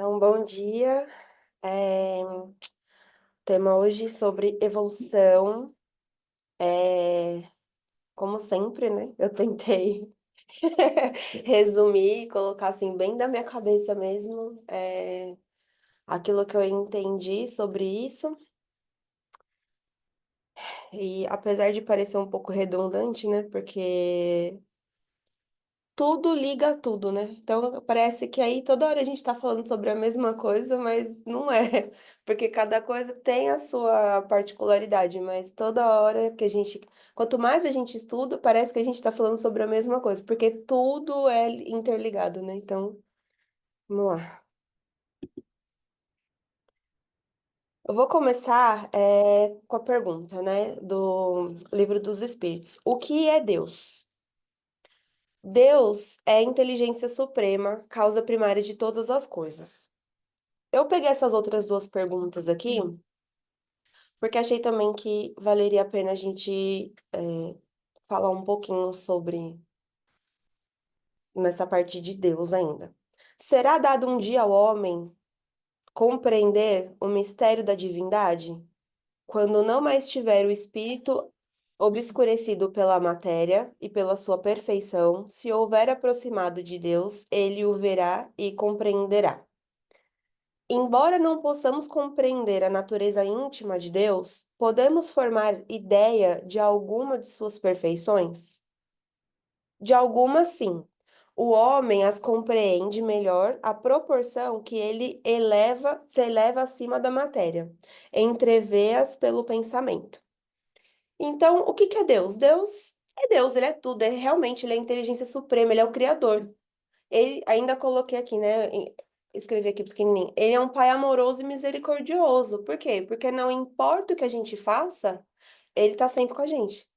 Então, bom dia. Tema hoje sobre evolução. Como sempre, né? Eu tentei resumir, colocar assim bem da minha cabeça mesmo, aquilo que eu entendi sobre isso. E apesar de parecer um pouco redundante, né? Porque tudo liga a tudo, né? Então parece que aí toda hora a gente tá falando sobre a mesma coisa, mas não é, porque cada coisa tem a sua particularidade, mas toda hora que a gente, quanto mais a gente estuda, parece que a gente tá falando sobre a mesma coisa, porque tudo é interligado, né? Então, vamos lá. Eu vou começar com a pergunta, né, do Livro dos Espíritos. O que é Deus? Deus é a inteligência suprema, causa primária de todas as coisas. Eu peguei essas outras duas perguntas aqui, porque achei também que valeria a pena a gente falar um pouquinho sobre nessa parte de Deus ainda. Será dado um dia ao homem compreender o mistério da divindade, quando não mais tiver o espírito obscurecido pela matéria e pela sua perfeição, se houver aproximado de Deus, ele o verá e compreenderá. Embora não possamos compreender a natureza íntima de Deus, podemos formar ideia de alguma de suas perfeições? De alguma, sim. O homem as compreende melhor à proporção que ele se eleva acima da matéria, entrevê-as pelo pensamento. Então, o que que é Deus? Deus, ele é tudo, realmente, ele é a inteligência suprema, ele é o criador. Ele, ainda coloquei aqui, né? Escrevi aqui pequenininho. Ele é um pai amoroso e misericordioso. Por quê? Porque não importa o que a gente faça, ele tá sempre com a gente.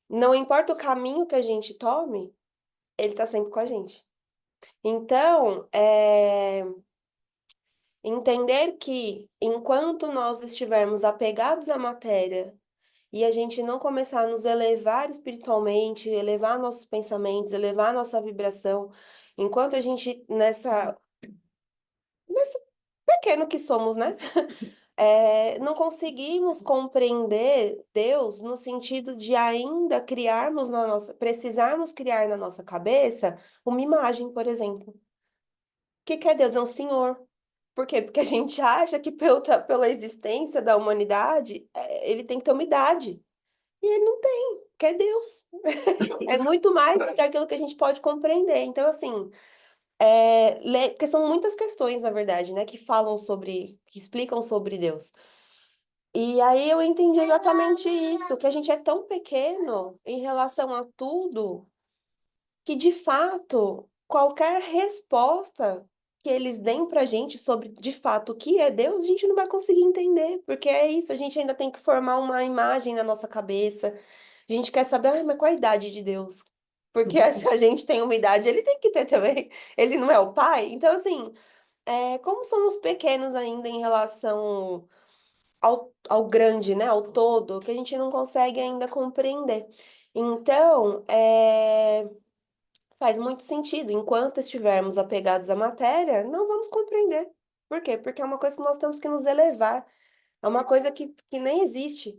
Não importa o caminho que a gente tome, ele tá sempre com a gente. Então, entender que enquanto nós estivermos apegados à matéria e a gente não começar a nos elevar espiritualmente, elevar nossos pensamentos, elevar nossa vibração, enquanto a gente nessa pequeno que somos, né? Não conseguimos compreender Deus no sentido de ainda precisarmos criar na nossa cabeça uma imagem, por exemplo. O que que é Deus? É um senhor. Por quê? Porque a gente acha que pela existência da humanidade, ele tem que ter uma idade. E ele não tem, porque é Deus. É muito mais do que aquilo que a gente pode compreender. Então, assim, porque são muitas questões, na verdade, né, que explicam sobre Deus. E aí eu entendi exatamente isso, que a gente é tão pequeno em relação a tudo, que de fato, qualquer resposta que eles deem pra gente sobre de fato o que é Deus, a gente não vai conseguir entender, porque é isso, a gente ainda tem que formar uma imagem na nossa cabeça. A gente quer saber, mas qual a idade de Deus? Porque se a gente tem uma idade, ele tem que ter também. Ele não é o pai? Então, assim, como somos pequenos ainda em relação ao grande, né, ao todo, que a gente não consegue ainda compreender. Então, faz muito sentido. Enquanto estivermos apegados à matéria, não vamos compreender. Por quê? Porque é uma coisa que nós temos que nos elevar. É uma coisa que nem existe.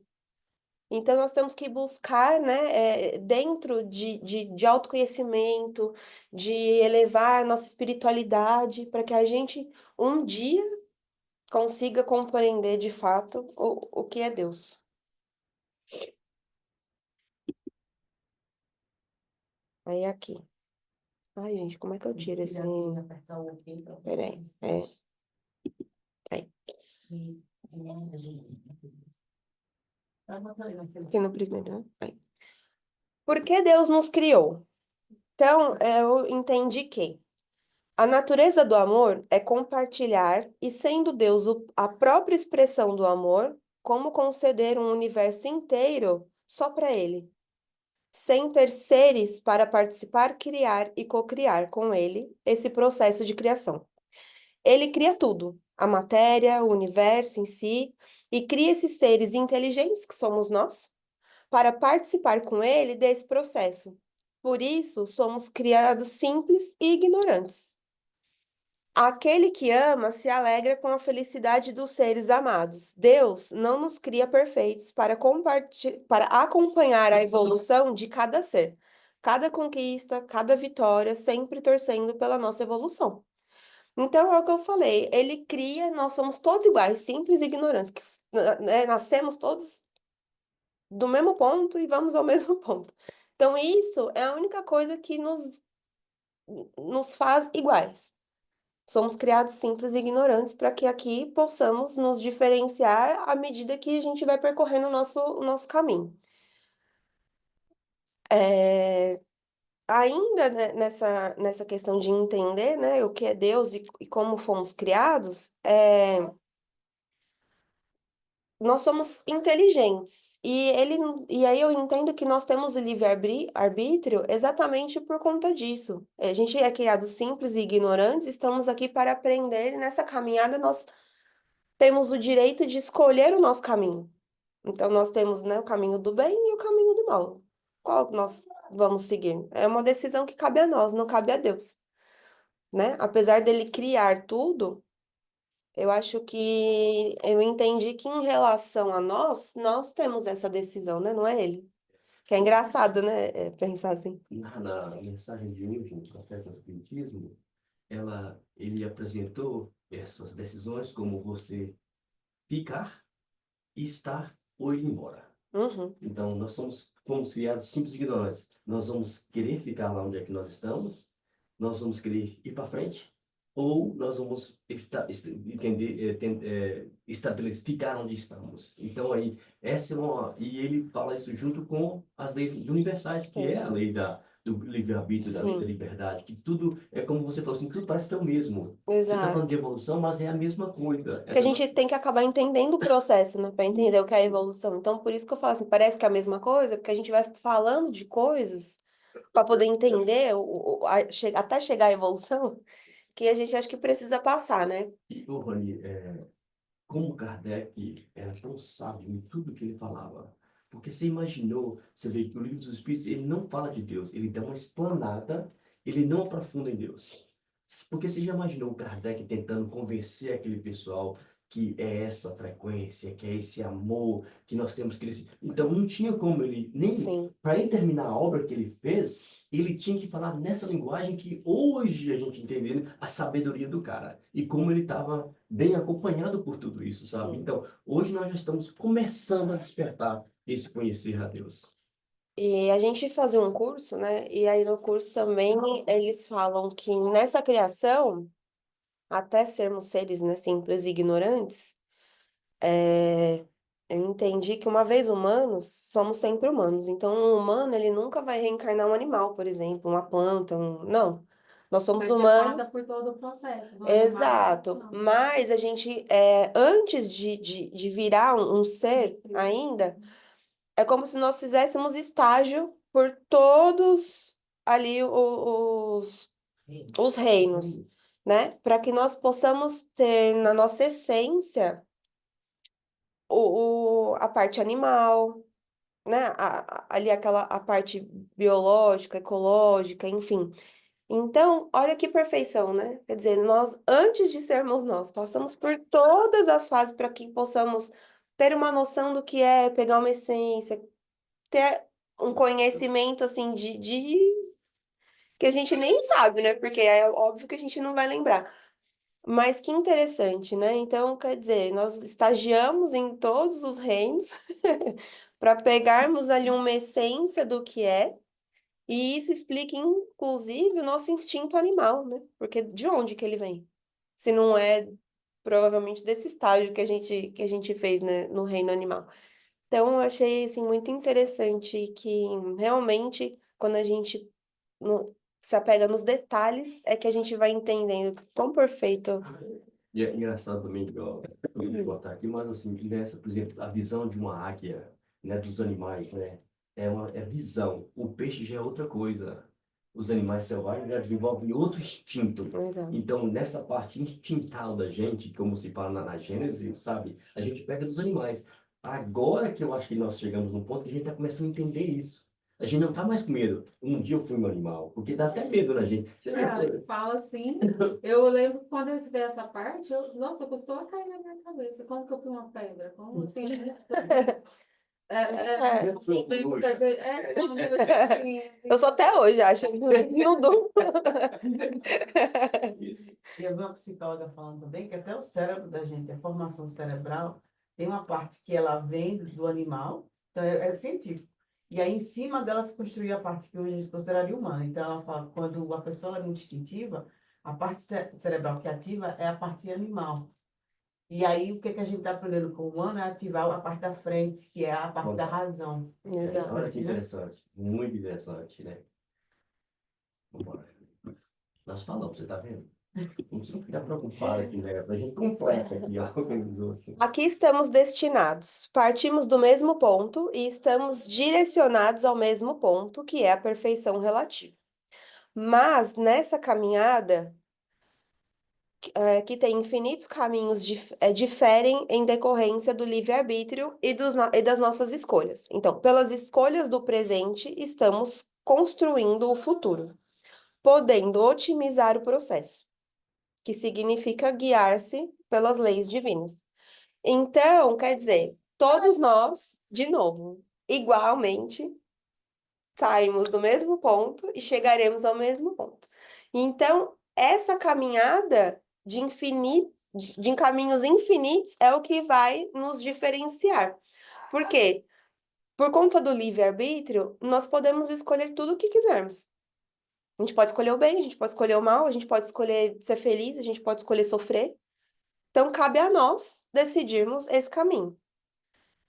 Então, nós temos que buscar, né, dentro de autoconhecimento, de elevar a nossa espiritualidade, para que a gente um dia consiga compreender de fato o que é Deus. Aí aqui. Ai, gente, como é que eu tiro esse. Peraí. Aí. Aqui no primeiro, né? Aí. Por que Deus nos criou? Então, eu entendi que a natureza do amor é compartilhar, e sendo Deus a própria expressão do amor, como conceder um universo inteiro só para Ele, sem ter seres para participar, criar e cocriar com Ele esse processo de criação. Ele cria tudo, a matéria, o universo em si, e cria esses seres inteligentes que somos nós, para participar com ele desse processo. Por isso, somos criados simples e ignorantes. Aquele que ama se alegra com a felicidade dos seres amados. Deus não nos cria perfeitos para acompanhar a evolução de cada ser, cada conquista, cada vitória, sempre torcendo pela nossa evolução. Então, é o que eu falei, ele cria, nós somos todos iguais, simples e ignorantes, né, nascemos todos do mesmo ponto e vamos ao mesmo ponto. Então, isso é a única coisa que nos faz iguais. Somos criados simples e ignorantes para que aqui possamos nos diferenciar à medida que a gente vai percorrendo o nosso caminho. É, ainda, né, nessa questão de entender, né, o que é Deus e como fomos criados, nós somos inteligentes. E aí eu entendo que nós temos o livre-arbítrio exatamente por conta disso. A gente é criado simples e ignorantes, estamos aqui para aprender, e nessa caminhada nós temos o direito de escolher o nosso caminho. Então, nós temos, né, o caminho do bem e o caminho do mal. Qual nós vamos seguir? É uma decisão que cabe a nós, não cabe a Deus, né? Apesar dele criar tudo, eu acho que eu entendi que em relação a nós temos essa decisão, né? Não é ele. Que é engraçado, né? Pensar assim. Na mensagem de Newton, do Café com o Espiritismo, ele apresentou essas decisões como você ficar, estar ou ir embora. Uhum, Então, nós fomos criados simples e ignorantes. Nós vamos querer ficar lá onde é que nós estamos, nós vamos querer ir para frente, ou nós vamos entender, estabelecer, ficar onde estamos. Então, aí, essa é uma. E ele fala isso junto com as leis universais, que é a uhum. lei do livre-arbítrio, da lei da Sim, liberdade, que tudo é como você falou assim, tudo parece que é o mesmo. Você está falando de exato. evolução, mas é a mesma coisa. É Que a tudo. gente tem que acabar entendendo o processo, né? Para entender o que é a evolução. Então, por isso que eu falo assim, parece que é a mesma coisa, porque a gente vai falando de coisas para poder entender até chegar à evolução, que a gente acha que precisa passar, né? E, ô, Rony, como Kardec era tão sábio em tudo que ele falava. Porque você imaginou, você vê que o Livro dos Espíritos, ele não fala de Deus, ele dá uma explanada, ele não aprofunda em Deus. Porque você já imaginou o Kardec tentando convencer aquele pessoal que é essa frequência, que é esse amor que nós temos que... Então não tinha como ele, nem Sim. para ele terminar a obra que ele fez, ele tinha que falar nessa linguagem que hoje a gente entende a sabedoria do cara. E como ele estava bem acompanhado por tudo isso, sabe? Sim. Então, hoje nós já estamos começando a despertar esse conhecer a Deus. E a gente fazia um curso, né? E aí no curso também eles falam que nessa criação, até sermos seres, né, simples e ignorantes, é, eu entendi que uma vez humanos, somos sempre humanos. Então, um humano, ele nunca vai reencarnar um animal, por exemplo, uma planta, não. Nós somos Mas você humanos. passa por todo o processo do animal. Exato. Não. Mas a gente, antes de virar um ser ainda, é como se nós fizéssemos estágio por todos ali os reinos, né? Para que nós possamos ter na nossa essência a parte animal, né? Ali a parte biológica, ecológica, enfim. Então, olha que perfeição, né? Quer dizer, nós, antes de sermos nós, passamos por todas as fases para que possamos ter uma noção do que é pegar uma essência, ter um conhecimento, assim, que a gente nem sabe, né? Porque é óbvio que a gente não vai lembrar. Mas que interessante, né? Então, quer dizer, nós estagiamos em todos os reinos para pegarmos ali uma essência do que é. E isso explica, inclusive, o nosso instinto animal, né? Porque de onde que ele vem? Se não é provavelmente desse estágio que a gente fez, né, no reino animal. Então, eu achei assim muito interessante que realmente quando a gente se apega nos detalhes é que a gente vai entendendo quão perfeito. E é engraçado também, ó, eu vou te botar aqui, mas assim, nessa, por exemplo, a visão de uma águia, né, dos animais, né, é visão. O peixe já é outra coisa. Os animais selvagens já desenvolvem outro instinto. Exato. Então, nessa parte instintal da gente, como se fala na Gênese, sabe, a gente pega dos animais. Agora que eu acho que nós chegamos num ponto que a gente está começando a entender isso. A gente não tá mais com medo. Um dia eu fui um animal, porque dá até medo na gente. Você já foi? Fala assim. Eu lembro que quando eu estudei essa parte, nossa, custou a cair na minha cabeça. Como que eu fui uma pedra? Como assim? É. Eu fui um coruja. Assim, Eu sou até hoje, acho. Não durmo. Isso. E eu vi uma psicóloga falando também que até o cérebro da gente, a formação cerebral, tem uma parte que ela vem do animal, então é científico. E aí, em cima dela, se construiu a parte que hoje a gente consideraria humana. Então, ela fala que quando a pessoa é muito instintiva, a parte cerebral que ativa é a parte animal. E aí, o que que a gente está aprendendo com o humano é ativar a parte da frente, que é a parte da razão. Exato. Olha que interessante. Muito interessante, né? Vambora. Nós falamos, você tá vendo? Não precisa ficar preocupado aqui, né? A gente completa aqui, ó, organizou assim. Aqui estamos destinados. Partimos do mesmo ponto e estamos direcionados ao mesmo ponto, que é a perfeição relativa. Mas nessa caminhada, que tem infinitos caminhos, diferem em decorrência do livre-arbítrio e das nossas escolhas. Então, pelas escolhas do presente, estamos construindo o futuro, podendo otimizar o processo, que significa guiar-se pelas leis divinas. Então, quer dizer, todos nós, de novo, igualmente, saímos do mesmo ponto e chegaremos ao mesmo ponto. Então, essa caminhada de caminhos infinitos é o que vai nos diferenciar. Por quê? Por conta do livre-arbítrio, nós podemos escolher tudo o que quisermos. A gente pode escolher o bem, a gente pode escolher o mal, a gente pode escolher ser feliz, a gente pode escolher sofrer. Então, cabe a nós decidirmos esse caminho.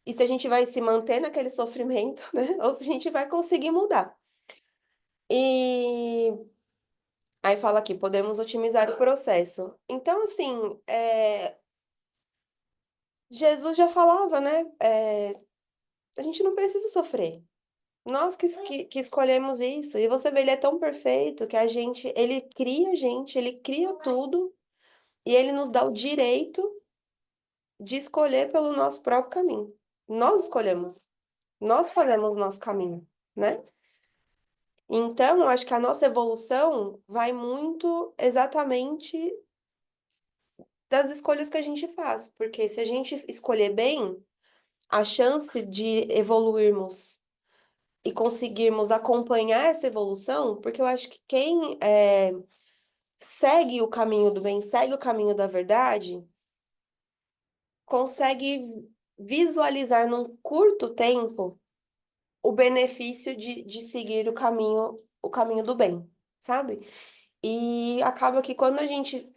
E se a gente vai se manter naquele sofrimento, né? Ou se a gente vai conseguir mudar. E aí fala aqui, podemos otimizar o processo. Então, assim, Jesus já falava, né? A gente não precisa sofrer. Nós que escolhemos isso. E você vê, ele é tão perfeito que ele cria tudo, e ele nos dá o direito de escolher pelo nosso próprio caminho. Nós escolhemos. Nós fazemos o nosso caminho, né? Então, eu acho que a nossa evolução vai muito exatamente das escolhas que a gente faz, porque se a gente escolher bem, a chance de evoluirmos e conseguirmos acompanhar essa evolução, porque eu acho que quem segue o caminho do bem, segue o caminho da verdade, consegue visualizar num curto tempo o benefício de seguir o caminho do bem, sabe? E acaba que quando a gente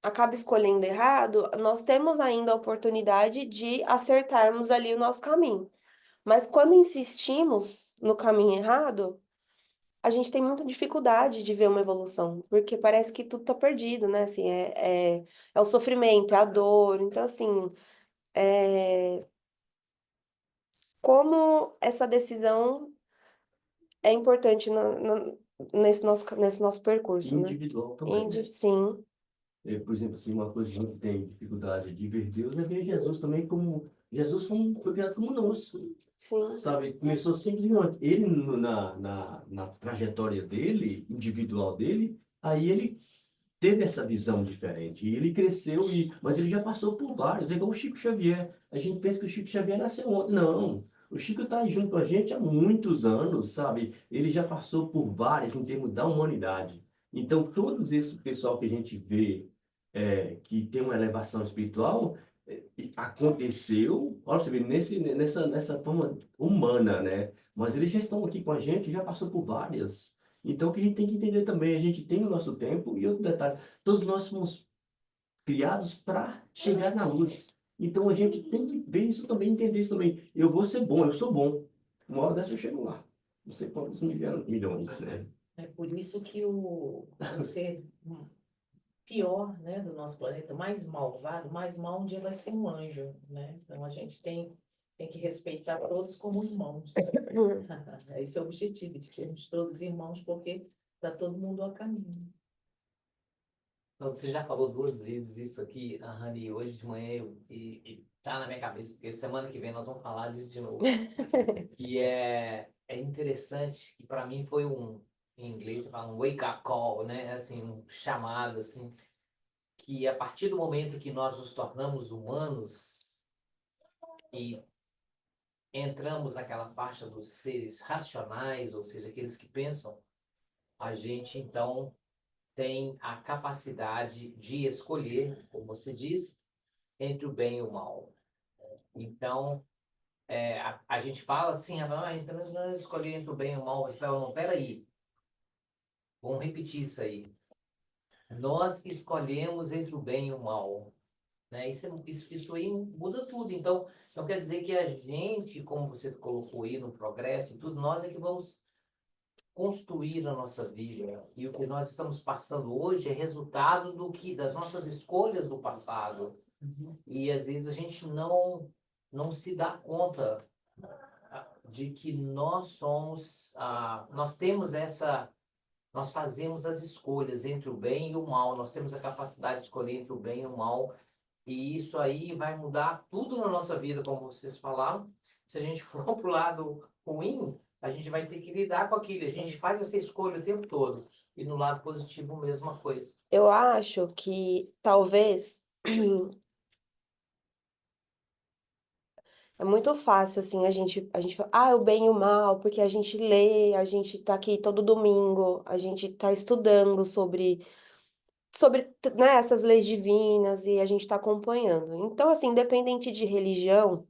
acaba escolhendo errado, nós temos ainda a oportunidade de acertarmos ali o nosso caminho. Mas quando insistimos no caminho errado, a gente tem muita dificuldade de ver uma evolução, porque parece que tudo tá perdido, né? Assim, é o sofrimento, é a dor. Então, assim, é, como essa decisão é importante nesse nosso percurso, né? Individual também, né? Sim, Por exemplo, assim, uma coisa que a gente tem dificuldade de ver Deus é ver Jesus também como... Jesus foi criado como nós, sim. sabe? Começou simplesmente... Ele, na trajetória dele, individual dele, aí ele teve essa visão diferente. E ele cresceu, mas ele já passou por vários. É igual o Chico Xavier. A gente pensa que o Chico Xavier nasceu ontem. Não. O Chico está aí junto com a gente há muitos anos, sabe? Ele já passou por vários em termos da humanidade. Então, todos esse pessoal que a gente vê que tem uma elevação espiritual, aconteceu, olha você vê, nessa forma humana, né? Mas eles já estão aqui com a gente, já passou por várias. Então, o que a gente tem que entender também, a gente tem o nosso tempo, e outro detalhe, todos nós fomos criados para chegar na luz. Então, a gente tem que ver isso também, entender isso também. Eu vou ser bom, eu sou bom. Uma hora dessa eu chego lá. Não sei quantos milhões, né? É por isso que o ser pior, né, do nosso planeta, mais malvado, mais mal um dia vai ser um anjo, né? Então a gente tem que respeitar todos como irmãos. Esse é o objetivo, de sermos todos irmãos, porque está todo mundo a caminho. Então, você já falou 2 vezes isso aqui, a Rani, hoje de manhã, e tá na minha cabeça, porque semana que vem nós vamos falar disso de novo. Que é interessante, que para mim foi em inglês, você fala um wake-up call, né? Assim, um chamado, assim, que a partir do momento que nós nos tornamos humanos e entramos naquela faixa dos seres racionais, ou seja, aqueles que pensam, a gente então tem a capacidade de escolher, como você disse, entre o bem e o mal. Então, a gente fala assim, então nós vamos escolher entre o bem e o mal, mas não, peraí, vamos repetir isso aí. Nós escolhemos entre o bem e o mal, né? Isso aí muda tudo. Então quer dizer que a gente, como você colocou aí no progresso e tudo, nós é que vamos construir a nossa vida. E o que nós estamos passando hoje é resultado das nossas escolhas do passado. E às vezes a gente não se dá conta de que nós fazemos as escolhas entre o bem e o mal, nós temos a capacidade de escolher entre o bem e o mal, e isso aí vai mudar tudo na nossa vida, como vocês falaram. Se a gente for para o lado ruim, a gente vai ter que lidar com aquilo, a gente faz essa escolha o tempo todo, e no lado positivo, a mesma coisa. Eu acho que talvez é muito fácil assim a gente fala, o bem e o mal, porque a gente lê, a gente tá aqui todo domingo, a gente tá estudando sobre, né, essas leis divinas e a gente está acompanhando. Então, assim, independente de religião,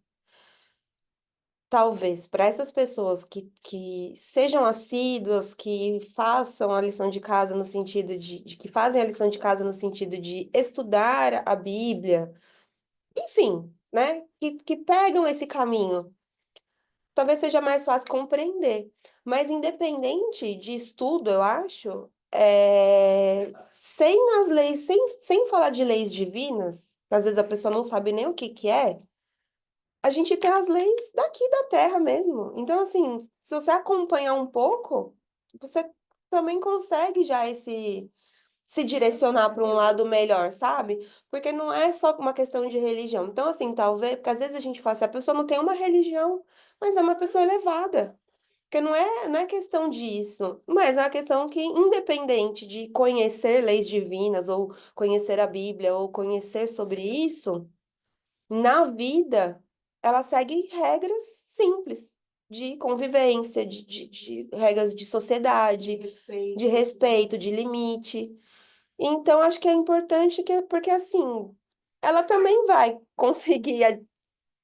talvez para essas pessoas que sejam assíduas, que façam a lição de casa no sentido de que fazem a lição de casa no sentido de estudar a Bíblia, enfim, né, que pegam esse caminho. Talvez seja mais fácil compreender. Mas independente de estudo, eu acho, sem as leis, sem falar de leis divinas, que às vezes a pessoa não sabe nem o que que é, a gente tem as leis daqui da Terra mesmo. Então, assim, se você acompanhar um pouco, você também consegue já se direcionar para um lado melhor, sabe? Porque não é só uma questão de religião. Então, assim, talvez, porque às vezes a gente fala assim, a pessoa não tem uma religião, mas é uma pessoa elevada. Porque não é questão disso, mas é uma questão que, independente de conhecer leis divinas, ou conhecer a Bíblia, ou conhecer sobre isso, na vida, ela segue regras simples de convivência, de regras de sociedade, de respeito, de limite. Então, acho que é importante porque assim, ela também vai conseguir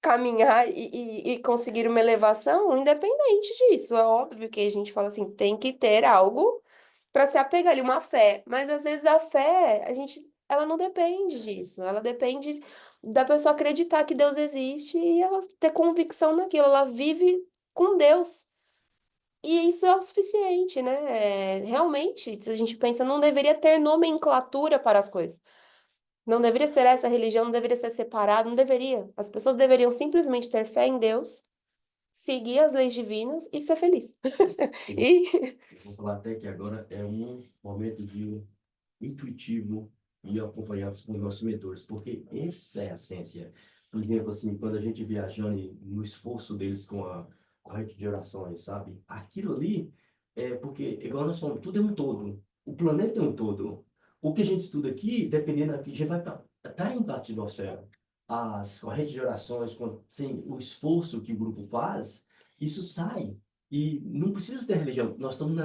caminhar e conseguir uma elevação independente disso. É óbvio que a gente fala assim, tem que ter algo para se apegar ali, uma fé. Mas às vezes a fé, ela não depende disso. Ela depende da pessoa acreditar que Deus existe e ela ter convicção naquilo. Ela vive com Deus. E isso é o suficiente, né? Realmente, se a gente pensa, não deveria ter nomenclatura para as coisas. Não deveria ser essa religião, não deveria ser separado, não deveria. As pessoas deveriam simplesmente ter fé em Deus, seguir as leis divinas e ser feliz. E Eu vou falar até que agora é um momento de intuitivo e acompanhados com os nossos mentores, porque essa é a essência. Por exemplo, assim, quando a gente viajando no esforço deles com a rede de orações, sabe? Aquilo ali é porque, igual nós falamos, tudo é um todo. O planeta é um todo. O que a gente estuda aqui, dependendo aqui, a gente vai estar em parte da atmosfera. Com a rede de orações, sem o esforço que o grupo faz, isso sai. E não precisa ter religião. Nós estamos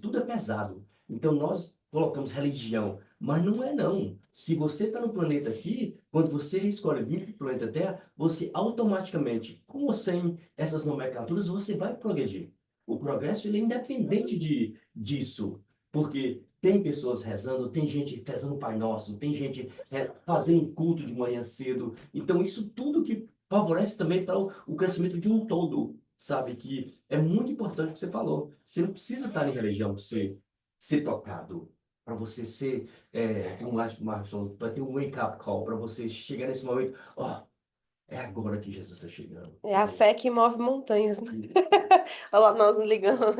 tudo é pesado. Então nós colocamos religião, mas não é não. Se você está no planeta aqui, quando você escolhe vir para o planeta Terra, você automaticamente, com ou sem essas nomenclaturas, você vai progredir. O progresso ele é independente disso, porque tem pessoas rezando, tem gente rezando o Pai Nosso, tem gente fazendo culto de manhã cedo. Então isso tudo que favorece também para o crescimento de um todo, sabe? Que é muito importante o que você falou. Você não precisa estar em religião para você ser tocado, para você para ter um wake-up call, para você chegar nesse momento, ó, É agora que Jesus está chegando. É a fé que move montanhas, né? Olha lá, nós ligando.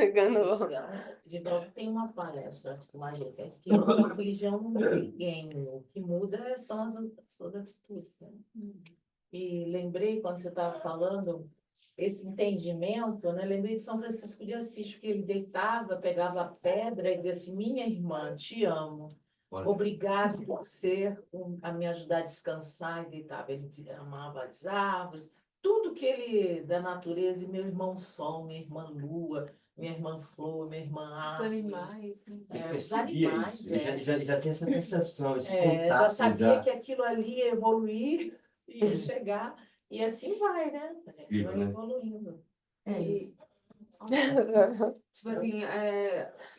De novo, tem uma palestra mais recente que a religião não muda ninguém. O que muda são as suas atitudes, né? E lembrei, quando você estava falando, esse entendimento, né? Lembrei de São Francisco de Assis, que ele deitava, pegava a pedra e dizia assim, minha irmã, te amo. Olha, Obrigado por ser a me ajudar a descansar e deitava. Ele amava as árvores, tudo que ele, da natureza, e meu irmão Sol, minha irmã Lua, minha irmã Flor, minha irmã Os Árvore. animais, né? ele Os percebia animais, isso. Ele é. já tinha essa percepção, esse Já contato sabia já. que aquilo ali ia evoluir, ia chegar, e assim vai, né? Incrível, Vai né? evoluindo. É isso. Tipo assim,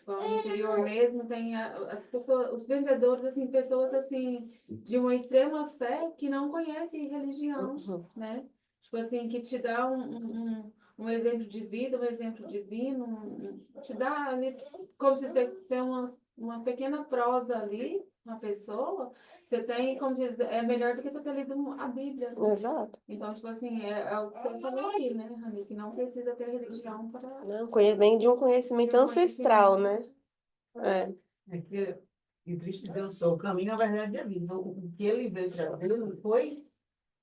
igual no interior mesmo, tem as pessoas, os benzedores, assim, pessoas assim, de uma extrema fé que não conhecem religião, Uhum. né? Tipo assim, que te dá um exemplo de vida, um exemplo divino, te dá ali, como se você tem uma pequena prosa ali, uma pessoa, você tem, como diz, é melhor do que você ter lido a Bíblia. Exato. Então, tipo assim, é o que você falou aí, né, Rani? Que não precisa ter religião para Não, vem de um conhecimento ancestral, né? É. É que o Cristo diz, eu sou o caminho, a verdade e a vida. Então, o que ele veio trazer não foi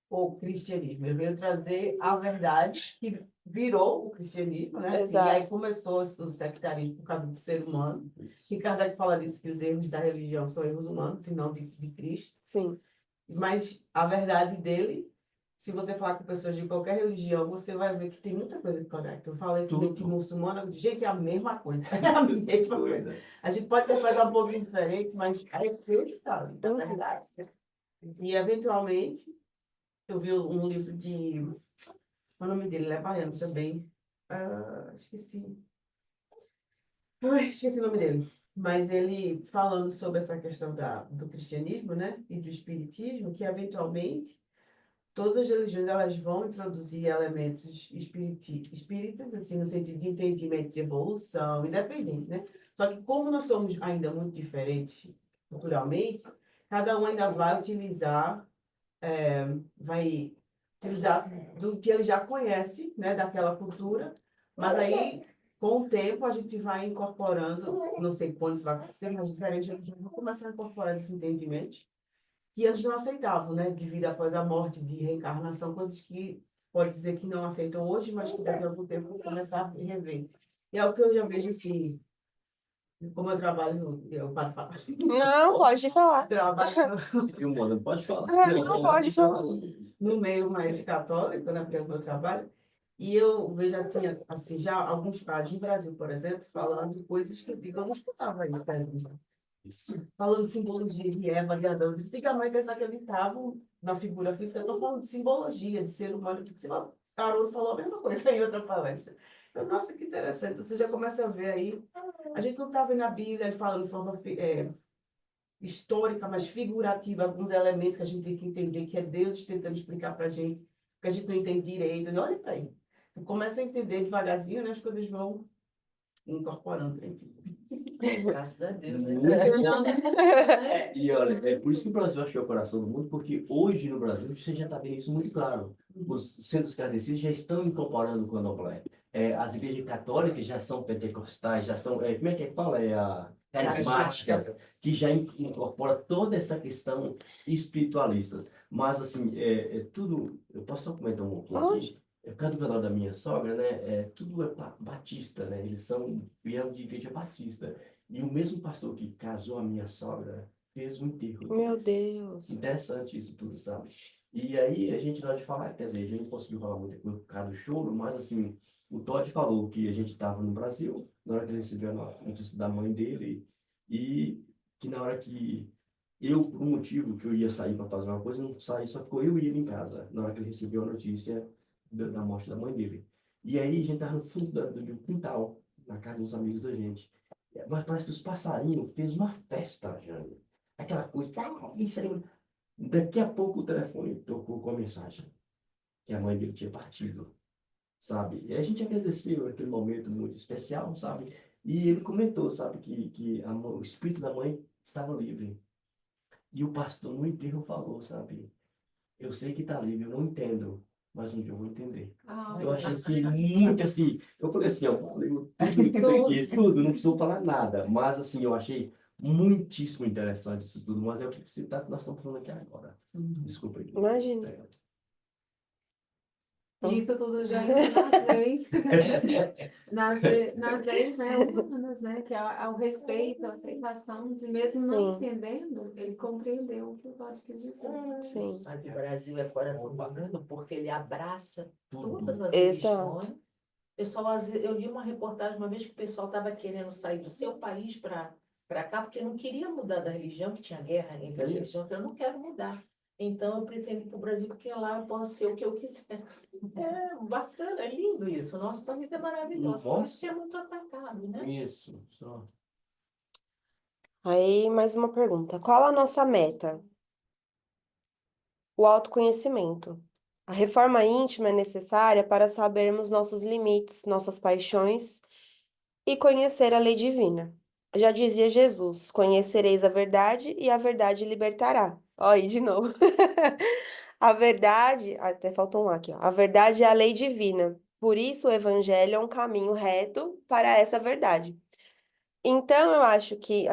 o cristianismo, ele veio trazer a verdade, que virou o cristianismo, né? E aí Exato. começou o sectarismo por causa do ser humano. E Kardec fala disso, que os erros da religião são erros humanos, e não de Cristo. Sim. Mas a verdade dele, se você falar com pessoas de qualquer religião, você vai ver que tem muita coisa que conecta. Eu falei que mente Tudo. muçulmana, gente, é a mesma coisa. É a mesma coisa. A gente pode ter coisa um pouco diferente, mas é feio que está ali, na verdade. E, eventualmente, eu vi um livro de... O nome dele, ele é baiano também. Esqueci. Ai, esqueci o nome dele. Mas ele falando sobre essa questão do cristianismo, né? E do espiritismo, que eventualmente todas as religiões elas vão introduzir elementos espíritas, assim, no sentido de entendimento de evolução, independente, né? Só que como nós somos ainda muito diferentes culturalmente, cada um ainda vai utilizar do que ele já conhece, né, daquela cultura, mas aí, com o tempo, a gente vai incorporando, não sei quando isso vai acontecer, mas diferentes religiões vão começar a incorporar esses entendimentos que antes não aceitavam, né? De vida após a morte, de reencarnação, coisas que pode dizer que não aceitam hoje, mas que daqui a algum tempo vão começar a rever. E é o que eu já vejo assim, como eu trabalho eu paro de falar. Não, pode falar. Trabalho Filmando, pode falar. Não, pode falar. no meio mais católico, né? Porque é o meu trabalho. E eu vejo, já tinha, assim, já alguns padres no Brasil, por exemplo, falando coisas que eu não escutava aí, falando de simbologia de Eva, de Adão. Antigamente, eles acreditavam na figura física. Eu estou falando de simbologia, de ser humano. Que você, Haroldo falou a mesma coisa em outra palestra. Eu, nossa, que interessante. Você já começa a ver aí. A gente não está vendo a Bíblia ele falando de forma histórica, mas figurativa, alguns elementos que a gente tem que entender, que é Deus tentando explicar para a gente, que a gente não entende direito. E olha para aí. Começa a entender devagarzinho, né? As coisas vão incorporando, enfim. Graças a Deus, né? E olha, é por isso que o Brasil acho que é o coração do mundo, porque hoje no Brasil você já está vendo isso muito claro. Os centros kardecistas já estão incorporando o candomblé. As igrejas católicas já são pentecostais, já são, como é que fala? Carismáticas, que já incorpora toda essa questão espiritualista. Mas, assim, tudo... Eu posso só comentar um pouquinho aqui? É por causa do velório da minha sogra, né? Tudo é batista, né? Eles vieram de igreja batista. E o mesmo pastor que casou a minha sogra fez o enterro Meu deles. Deus. Interessante isso tudo, sabe? E aí a gente, na hora de falar, quer dizer, a gente não conseguiu falar muito por causa do choro, mas assim, o Todd falou que a gente estava no Brasil, na hora que ele recebeu a notícia da mãe dele, e que na hora que eu, por um motivo que eu ia sair para fazer uma coisa, não saí, só ficou eu e ele em casa, na hora que ele recebeu a notícia da morte da mãe dele. E aí a gente estava no fundo de um quintal, na casa dos amigos da gente. Mas parece que os passarinhos fez uma festa, Jânio. Aquela coisa, isso aí. Daqui a pouco o telefone tocou com a mensagem que a mãe dele tinha partido, sabe? E a gente agradeceu aquele momento muito especial, sabe? E ele comentou, sabe, que o espírito da mãe estava livre. E o pastor no enterro falou, sabe? Eu sei que tá livre, eu não entendo, mas um dia eu vou entender. Ah, Eu achei assim, muito assim. Eu falei assim, ó, tudo, não preciso falar nada. Mas assim, eu achei muitíssimo interessante isso tudo. Mas é o que nós estamos falando aqui agora. Desculpa aí. Imagina. É. e isso tudo já entra nas leis, nas leis, né, humanas, né, que é o respeito, a aceitação, de mesmo não Sim, entendendo, ele compreendeu o que o Todd quis dizer. sim. Mas o Brasil é coração do mundo porque ele abraça todas as Exato. religiões. Eu li uma reportagem uma vez que o pessoal estava querendo sair do seu país para cá porque não queria mudar da religião, que tinha guerra entre as religiões. Eu não quero mudar. Então eu pretendo ir para o Brasil porque lá eu posso ser o que eu quiser. É bacana, é lindo isso. O nosso país é maravilhoso. Por isso que é muito atacado, né? Isso, só. Aí, mais uma pergunta. Qual a nossa meta? O autoconhecimento. A reforma íntima é necessária para sabermos nossos limites, nossas paixões e conhecer a lei divina. Já dizia Jesus: Conhecereis a verdade e a verdade libertará. Ó, aí de novo. A verdade, até faltou um aqui, ó. A verdade é a lei divina. Por isso o evangelho é um caminho reto para essa verdade. Então, eu acho que,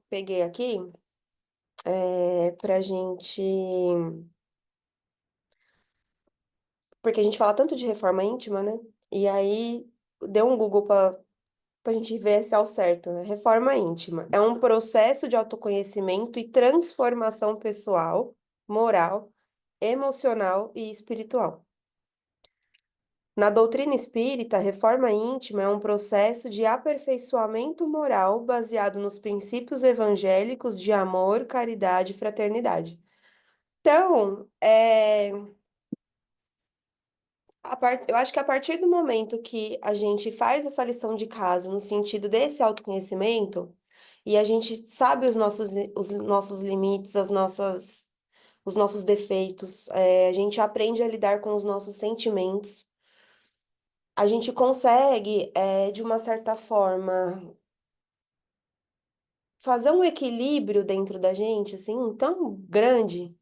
peguei aqui, pra gente, porque a gente fala tanto de reforma íntima, né? E aí, deu um Google pra gente ver se é o certo, né? Reforma íntima é um processo de autoconhecimento e transformação pessoal, moral, emocional e espiritual. Na doutrina espírita, a reforma íntima é um processo de aperfeiçoamento moral baseado nos princípios evangélicos de amor, caridade e fraternidade. Então, eu acho que a partir do momento que a gente faz essa lição de casa no sentido desse autoconhecimento, e a gente sabe os nossos limites, os nossos defeitos, a gente aprende a lidar com os nossos sentimentos, a gente consegue, de uma certa forma, fazer um equilíbrio dentro da gente, assim, tão grande,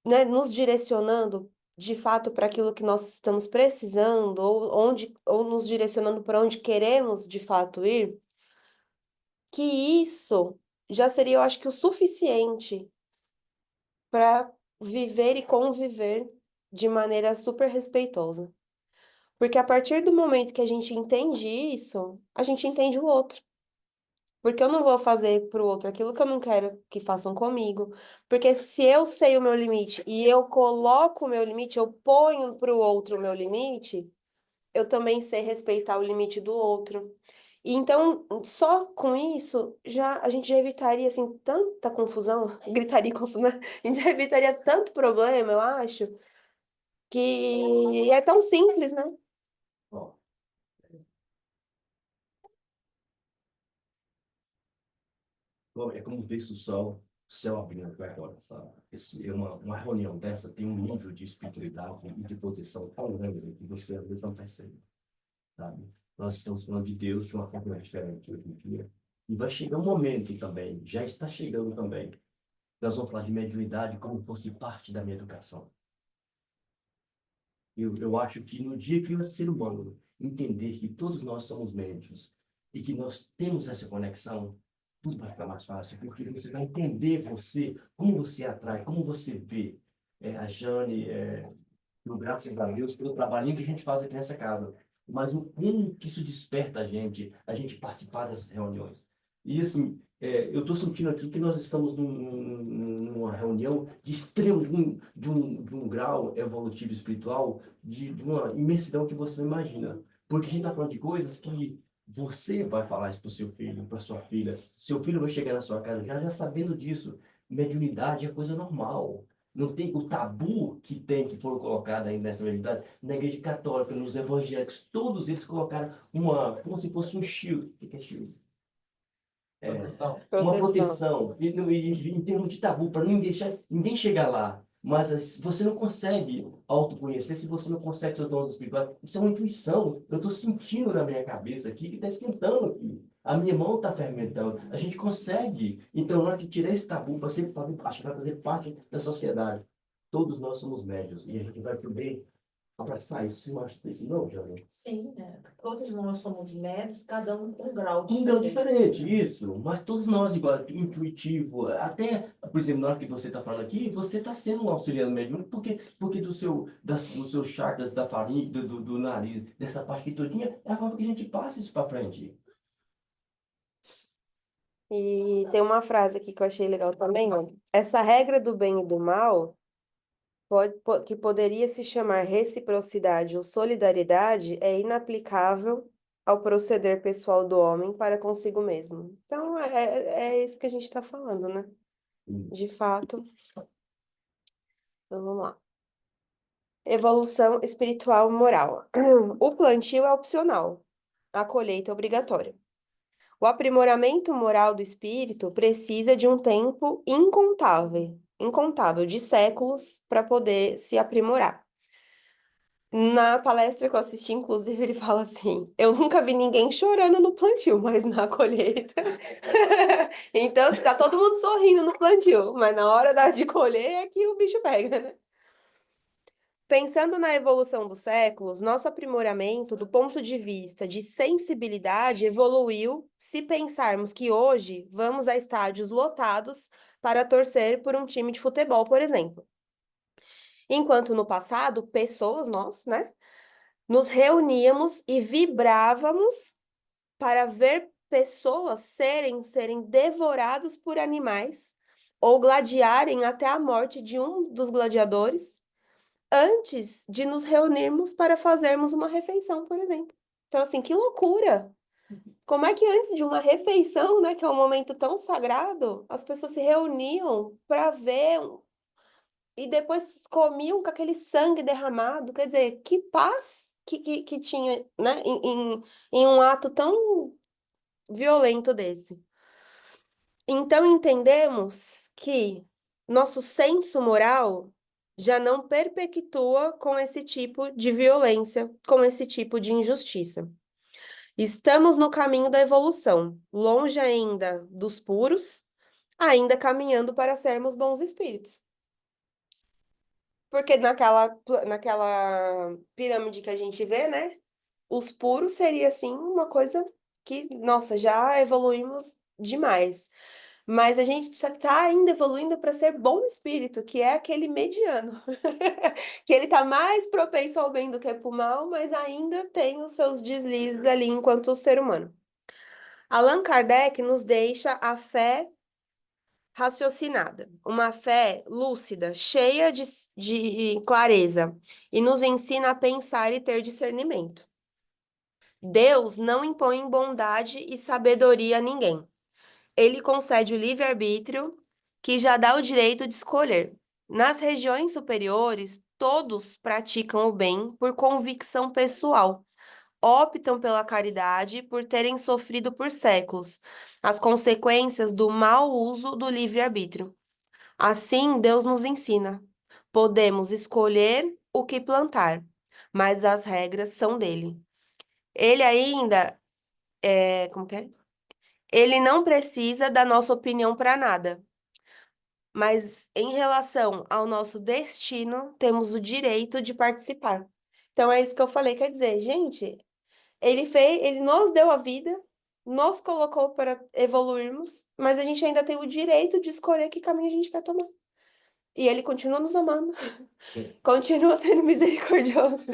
né, nos direcionando de fato para aquilo que nós estamos precisando, ou nos direcionando para onde queremos de fato ir, que isso já seria, eu acho que, o suficiente para viver e conviver de maneira super respeitosa. Porque a partir do momento que a gente entende isso, a gente entende o outro. Porque eu não vou fazer pro outro aquilo que eu não quero que façam comigo. Porque se eu sei o meu limite e eu coloco o meu limite, eu ponho pro outro o meu limite, eu também sei respeitar o limite do outro. E então, só com isso, a gente já evitaria, assim, tanta confusão, gritaria e confusão, né? A gente já evitaria tanto problema, eu acho, que é tão simples, né? Ó, bom, é como ver o céu abrindo agora, sabe? Uma reunião dessa tem um nível de espiritualidade e de proteção tão grande que você às vezes não percebe, sabe? Nós estamos falando de Deus de uma forma diferente hoje em dia. E vai chegar um momento também, já está chegando também. Nós vamos falar de mediunidade como fosse parte da minha educação. Eu acho que no dia que o ser humano entender que todos nós somos médiuns e que nós temos essa conexão, tudo vai ficar mais fácil, porque você vai entender você, como você atrai, como você vê. A Jane, eu graças a Deus pelo trabalhinho que a gente faz aqui nessa casa, mas o como que isso desperta a gente participar dessas reuniões. E assim, eu estou sentindo aqui que nós estamos numa reunião de extremo, de um grau evolutivo espiritual, de uma imensidão que você não imagina. Porque a gente está falando de coisas que você vai falar isso para o seu filho, para sua filha. Seu filho vai chegar na sua casa já sabendo disso. Mediunidade é coisa normal. Não tem o tabu que tem, que foram colocados aí nessa mediunidade, na igreja católica, nos evangélicos, todos eles colocaram como se fosse um shield. O que é shield? Proteção. Uma Proteção. proteção, em termos de tabu, para não deixar ninguém chegar lá. Mas você não consegue autoconhecer se você não consegue seus dons espirituais. Isso é uma intuição. Eu estou sentindo na minha cabeça aqui que está esquentando aqui. A minha mão está fermentando. A gente consegue. Então, na hora que tirar esse tabu, você acho que vai fazer parte da sociedade. todos nós somos médios e a gente vai poder abraçar isso. Você não acha isso, não, Jânio? Sim, né? Todos nós somos médios, cada um com um grau Um grau diferente. diferente, isso. Mas todos nós, igual, intuitivo. Até, por exemplo, na hora que você está falando aqui, você está sendo um auxiliar mediúnico, porque do seu chakras, da faringe, do nariz, dessa parte aqui todinha, é a forma que a gente passa isso para frente. E tem uma frase aqui que eu achei legal também, ó. Essa regra do bem e do mal, que poderia se chamar reciprocidade ou solidariedade, é inaplicável ao proceder pessoal do homem para consigo mesmo. Então, é isso que a gente está falando, né? De fato. Então, vamos lá. Evolução espiritual e moral. O plantio é opcional, a colheita é obrigatória. O aprimoramento moral do espírito precisa de um tempo incontável de séculos para poder se aprimorar. Na palestra que eu assisti, inclusive, ele fala assim: eu nunca vi ninguém chorando no plantio, mas na colheita. Então, tá todo mundo sorrindo no plantio, mas na hora de colher é que o bicho pega, né? Pensando na evolução dos séculos, nosso aprimoramento do ponto de vista de sensibilidade evoluiu se pensarmos que hoje vamos a estádios lotados para torcer por um time de futebol, por exemplo. Enquanto no passado, pessoas, nós, né, nos reuníamos e vibrávamos para ver pessoas serem devorados por animais ou gladiarem até a morte de um dos gladiadores antes de nos reunirmos para fazermos uma refeição, por exemplo. Então, assim, que loucura! Como é que antes de uma refeição, né, que é um momento tão sagrado, as pessoas se reuniam para ver e depois comiam com aquele sangue derramado? Quer dizer, que paz que tinha, né, em um ato tão violento desse. Então, entendemos que nosso senso moral já não perpetua com esse tipo de violência, com esse tipo de injustiça. Estamos no caminho da evolução, longe ainda dos puros, ainda caminhando para sermos bons espíritos. Porque naquela pirâmide que a gente vê, né? Os puros seria, assim, uma coisa que, nossa, já evoluímos demais. Mas a gente está ainda evoluindo para ser bom espírito, que é aquele mediano. Que ele está mais propenso ao bem do que para o mal, mas ainda tem os seus deslizes ali enquanto ser humano. Allan Kardec nos deixa a fé raciocinada, uma fé lúcida, cheia de clareza, e nos ensina a pensar e ter discernimento. Deus não impõe bondade e sabedoria a ninguém. Ele concede o livre-arbítrio, que já dá o direito de escolher. Nas regiões superiores, todos praticam o bem por convicção pessoal. Optam pela caridade por terem sofrido por séculos as consequências do mau uso do livre-arbítrio. Assim, Deus nos ensina. Podemos escolher o que plantar, mas as regras são dele. Ele ainda como que é? Ele não precisa da nossa opinião para nada, mas em relação ao nosso destino, temos o direito de participar. Então é isso que eu falei, quer dizer, gente, ele nos deu a vida, nos colocou para evoluirmos, mas a gente ainda tem o direito de escolher que caminho a gente quer tomar. E ele continua nos amando, continua sendo misericordioso,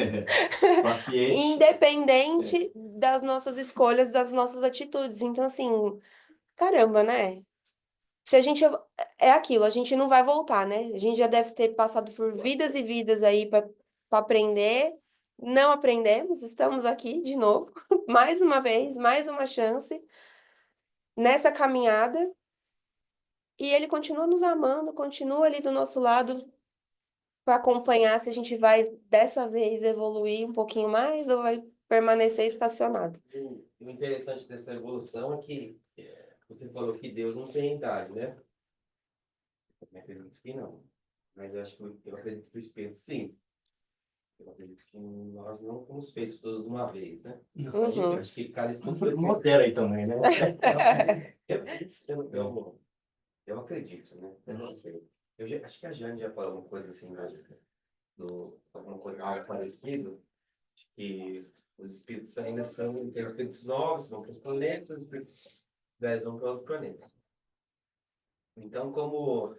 Paciente. independente das nossas escolhas, das nossas atitudes. Então, assim, caramba, né? Se a gente é aquilo, a gente não vai voltar, né? A gente já deve ter passado por vidas e vidas aí para aprender. Não aprendemos, estamos aqui de novo, mais uma vez, mais uma chance nessa caminhada. E ele continua nos amando, continua ali do nosso lado para acompanhar se a gente vai dessa vez evoluir um pouquinho mais ou vai permanecer estacionado. O interessante dessa evolução é que você falou que Deus não tem idade, né? Eu acredito que não. Mas eu acredito que o Espírito sim. Eu acredito que nós não fomos feitos todos de uma vez, né? Uhum. Eu acho que cada espírito. Modera aí também, né? Eu acredito, né? Eu não sei. Acho que a Jane já falou uma coisa assim, né, alguma coisa, algo parecido, de que os espíritos ainda são, tem espíritos novos, vão para os planetas, os espíritos velhos vão para outros planetas. Então, como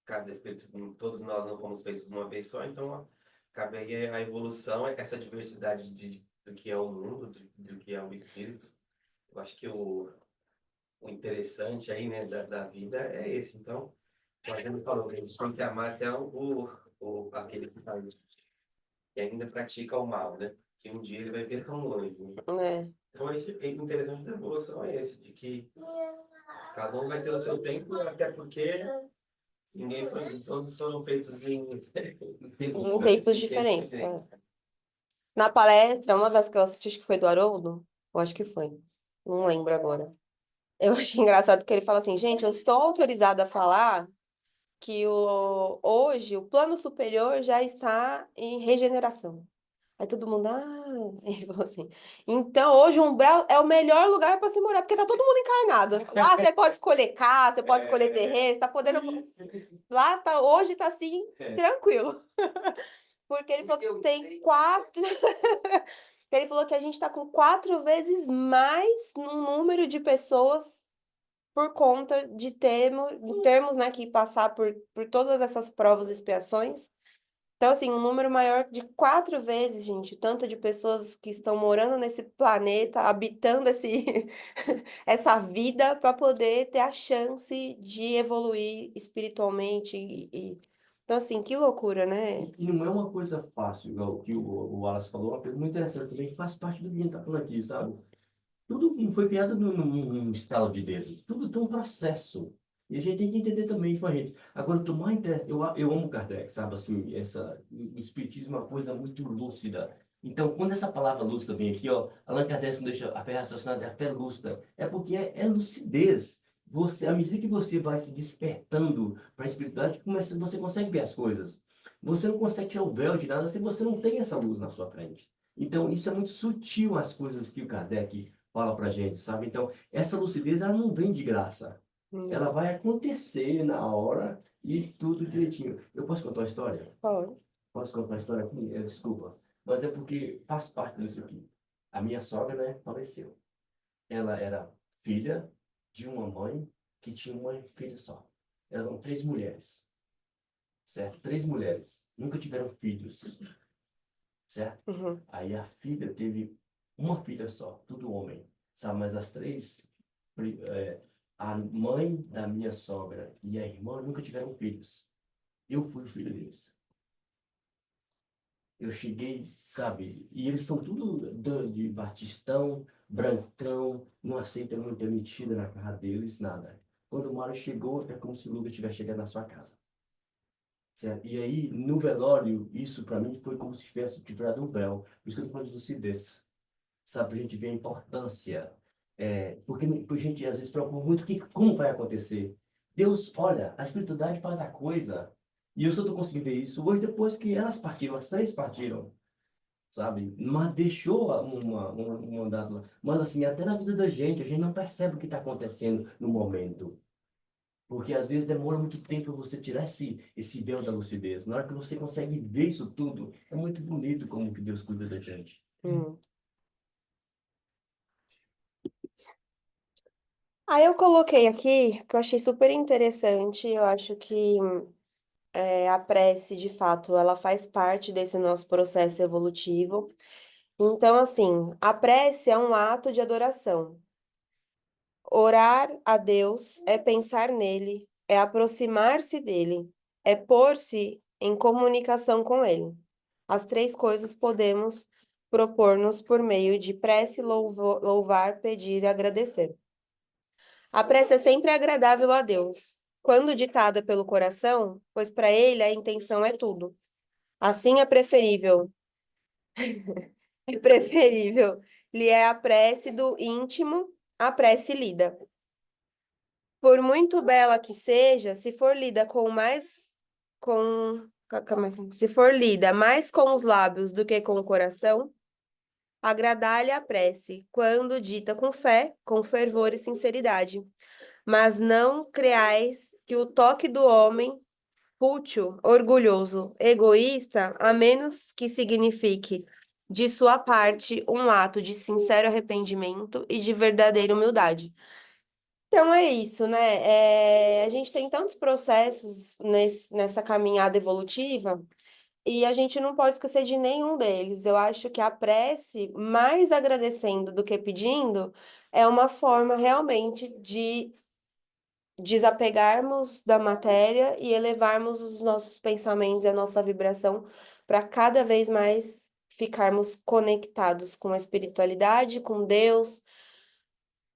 cada espírito, todos nós não fomos feitos de uma vez só, então cabe aí a evolução, essa diversidade do que é o mundo, do que é o espírito. Eu acho que o interessante aí, né, da vida é esse. Então, o Adriano falou que a gente tem que amar até aquele que ainda pratica o mal, né? Que um dia ele vai ver tão longe, né? É. Então, é interessante da evolução é esse, de que cada um vai ter o seu tempo, até porque todos foram feitos em Em tempos diferentes. Na palestra, uma das que eu assisti, acho que foi do Haroldo, eu acho que foi, não lembro agora. Eu achei engraçado que ele fala assim, gente, eu estou autorizada a falar que hoje o plano superior já está em regeneração. Aí todo mundo, ele falou assim, então hoje o umbral é o melhor lugar para se morar, porque tá todo mundo encarnado. Lá você pode escolher casa, você pode escolher terreno, você tá podendo. Lá tá, hoje tá assim, tranquilo. Porque ele falou que tem 4. Ele falou que a gente está com 4 vezes mais no número de pessoas por conta de termos, né, que passar por todas essas provas e expiações. Então, assim, um número maior de 4 vezes, gente, o tanto de pessoas que estão morando nesse planeta, habitando essa vida, para poder ter a chance de evoluir espiritualmente. Então, assim, que loucura, né? E não é uma coisa fácil, igual o que o Wallace falou, uma coisa muito interessante também, que faz parte do que a gente está falando aqui, sabe? Tudo não foi criado num estalo de dedo. Tudo tem um processo. E a gente tem que entender também isso, a gente. Agora, o mais interessante, eu amo Kardec, sabe? Assim, o espiritismo é uma coisa muito lúcida. Então, quando essa palavra lúcida vem aqui, ó, Allan Kardec não deixa a fé raciocinada, é a fé lúcida. É porque é lucidez. Você, à medida que você vai se despertando para a espiritualidade, você consegue ver as coisas. Você não consegue tirar o véu de nada se você não tem essa luz na sua frente. Então, isso é muito sutil, as coisas que o Kardec fala pra gente, sabe? Então, essa lucidez, ela não vem de graça. Ela vai acontecer na hora e tudo direitinho. Eu posso contar uma história? Pode. Posso contar uma história aqui? Desculpa. Mas é porque faz parte disso aqui. A minha sogra, né, faleceu. Ela era filha de uma mãe que tinha uma filha só. Eram 3 mulheres, certo? 3 mulheres. Nunca tiveram filhos, certo? Uhum. Aí a filha teve uma filha só, tudo homem, sabe? Mas as 3, a mãe da minha sogra e a irmã nunca tiveram filhos. Eu fui o filho deles. Eu cheguei, sabe? E eles são tudo de batistão, brancão, não aceitam muita mentira na cara deles, nada. Quando o Mário chegou, é como se o Lucas tivesse chegado na sua casa. Certo? E aí, no velório, isso para mim foi como se tivesse tirado um véu. Por isso que eu tô falando de lucidez, sabe? Pra gente ver a importância. Porque a gente às vezes preocupa muito como vai acontecer. Deus, olha, a espiritualidade faz a coisa. E eu só estou conseguindo ver isso hoje depois que elas partiram, as 3 partiram, sabe? Mas deixou um mandado lá. Mas assim, até na vida da gente, a gente não percebe o que está acontecendo no momento. Porque às vezes demora muito tempo para você tirar esse véu da lucidez. Na hora que você consegue ver isso tudo, é muito bonito como que Deus cuida da gente. Hum. Aí eu coloquei aqui, que eu achei super interessante, eu acho que a prece, de fato, ela faz parte desse nosso processo evolutivo. Então, assim, a prece é um ato de adoração. Orar a Deus é pensar nele, é aproximar-se dele, é pôr-se em comunicação com ele. As 3 coisas podemos propor-nos por meio de prece, louvar, pedir e agradecer. A prece é sempre agradável a Deus, quando ditada pelo coração, pois para ele a intenção é tudo. Assim é preferível lhe é a prece do íntimo, a prece lida. Por muito bela que seja, se for lida se for lida mais com os lábios do que com o coração, agradar-lhe a prece, quando dita com fé, com fervor e sinceridade. Mas não creais que o toque do homem fútil, orgulhoso, egoísta, a menos que signifique de sua parte um ato de sincero arrependimento e de verdadeira humildade. Então é isso, né? A gente tem tantos processos nessa caminhada evolutiva e a gente não pode esquecer de nenhum deles. Eu acho que a prece, mais agradecendo do que pedindo, é uma forma realmente de desapegarmos da matéria e elevarmos os nossos pensamentos e a nossa vibração para cada vez mais ficarmos conectados com a espiritualidade, com Deus,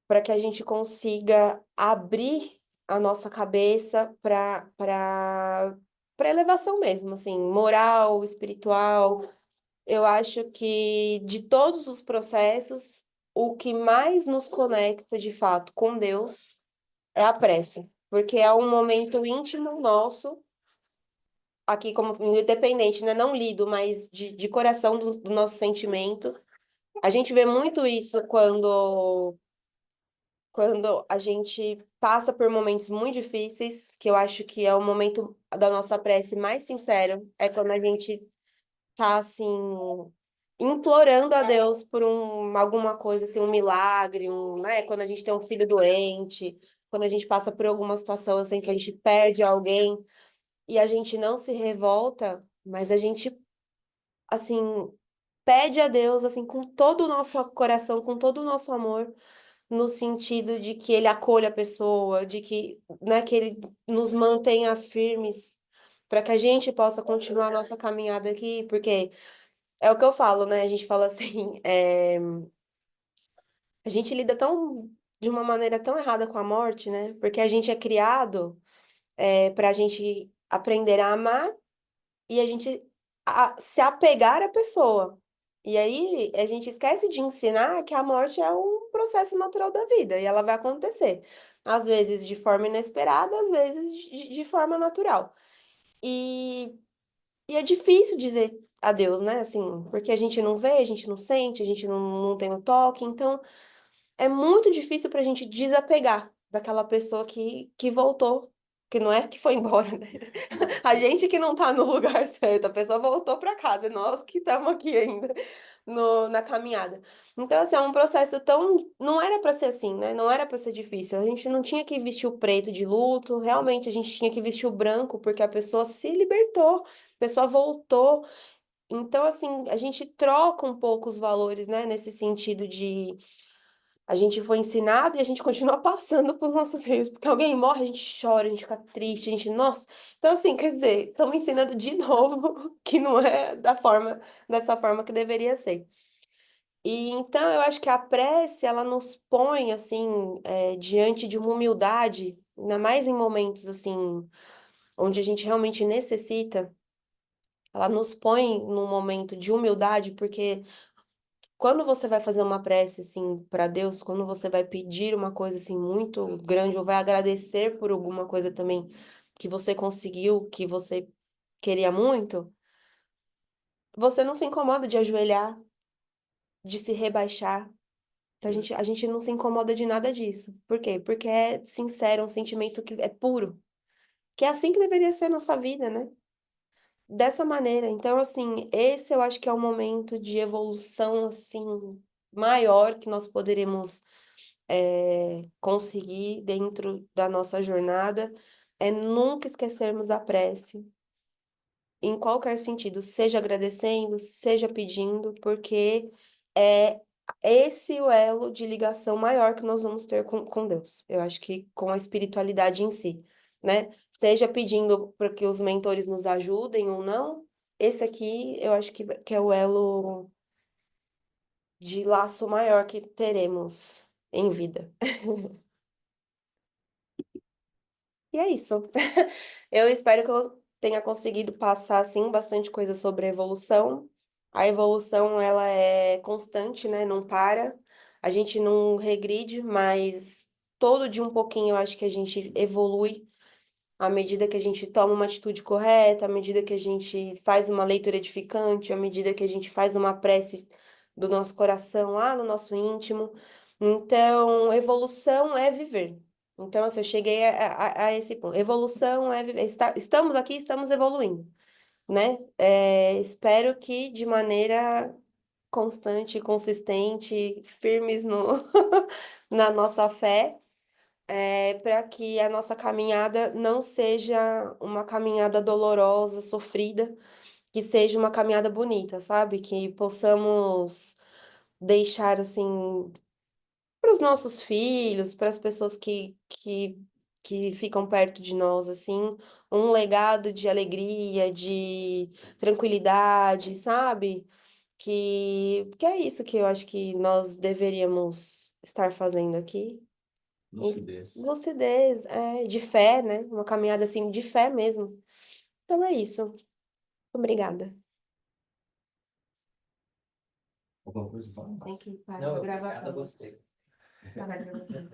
para que a gente consiga abrir a nossa cabeça para elevação mesmo, assim, moral, espiritual. Eu acho que de todos os processos, o que mais nos conecta de fato com Deus é a prece, porque é um momento íntimo nosso, aqui como independente, né? Não lido, mas de coração do nosso sentimento. A gente vê muito isso quando a gente passa por momentos muito difíceis, que eu acho que é o momento da nossa prece mais sincero, é quando a gente tá assim implorando a Deus por alguma coisa assim, um milagre, né, quando a gente tem um filho doente, quando a gente passa por alguma situação assim que a gente perde alguém e a gente não se revolta, mas a gente assim pede a Deus assim com todo o nosso coração, com todo o nosso amor, no sentido de que ele acolha a pessoa, de que, né, que ele nos mantenha firmes para que a gente possa continuar a nossa caminhada aqui, porque é o que eu falo, né? A gente fala assim, a gente lida de uma maneira tão errada com a morte, né? Porque a gente é criado para a gente aprender a amar e a gente se apegar à pessoa. E aí a gente esquece de ensinar que a morte é um processo natural da vida e ela vai acontecer. Às vezes de forma inesperada, às vezes de forma natural. E, e é difícil dizer adeus, né? Assim, porque a gente não vê, a gente não sente, a gente não tem o toque. Então, é muito difícil para a gente desapegar daquela pessoa que voltou, que não é que foi embora, né? A gente que não tá no lugar certo, a pessoa voltou para casa, e nós que estamos aqui ainda na caminhada. Então, assim, é um processo tão. Não era para ser assim, né? Não era para ser difícil. A gente não tinha que vestir o preto de luto, realmente a gente tinha que vestir o branco, porque a pessoa se libertou, a pessoa voltou. Então, assim, a gente troca um pouco os valores, né? Nesse sentido de a gente foi ensinado e a gente continua passando para os nossos filhos, porque alguém morre, a gente chora, a gente fica triste, a gente, nossa. Então, assim, quer dizer, estamos ensinando de novo que não é dessa forma que deveria ser. E então eu acho que a prece, ela nos põe, assim, diante de uma humildade, ainda mais em momentos, assim, onde a gente realmente necessita, ela nos põe num momento de humildade, porque quando você vai fazer uma prece assim para Deus, quando você vai pedir uma coisa assim muito grande ou vai agradecer por alguma coisa também que você conseguiu, que você queria muito, você não se incomoda de ajoelhar, de se rebaixar. Então, a gente não se incomoda de nada disso. Por quê? Porque é sincero, é um sentimento que é puro. Que é assim que deveria ser a nossa vida, né? Dessa maneira. Então, assim, esse eu acho que é o momento de evolução, assim, maior que nós poderemos conseguir dentro da nossa jornada é nunca esquecermos a prece, em qualquer sentido, seja agradecendo, seja pedindo, porque é esse o elo de ligação maior que nós vamos ter com Deus. Eu acho que com a espiritualidade em si, né? Seja pedindo para que os mentores nos ajudem ou não, esse aqui eu acho que é o elo de laço maior que teremos em vida. E é isso. Eu espero que eu tenha conseguido passar, assim, bastante coisa sobre a evolução. A evolução, ela é constante, né? Não para. A gente não regride, mas todo dia um pouquinho eu acho que a gente evolui à medida que a gente toma uma atitude correta, à medida que a gente faz uma leitura edificante, à medida que a gente faz uma prece do nosso coração lá no nosso íntimo. Então, evolução é viver. Então, assim, eu cheguei a esse ponto. Evolução é estamos aqui, estamos evoluindo, né? Espero que de maneira constante, consistente, firmes no, na nossa fé, para que a nossa caminhada não seja uma caminhada dolorosa, sofrida, que seja uma caminhada bonita, sabe? Que possamos deixar, assim, para os nossos filhos, para as pessoas que ficam perto de nós, assim, um legado de alegria, de tranquilidade, sabe? Que é isso que eu acho que nós deveríamos estar fazendo aqui. E Lucidez. lucidez, de fé, né? Uma caminhada assim de fé mesmo. Então é isso. Obrigada. Alguma coisa para falar? Tem que parar Não, a obrigado a gravação. você. Parar a gravação.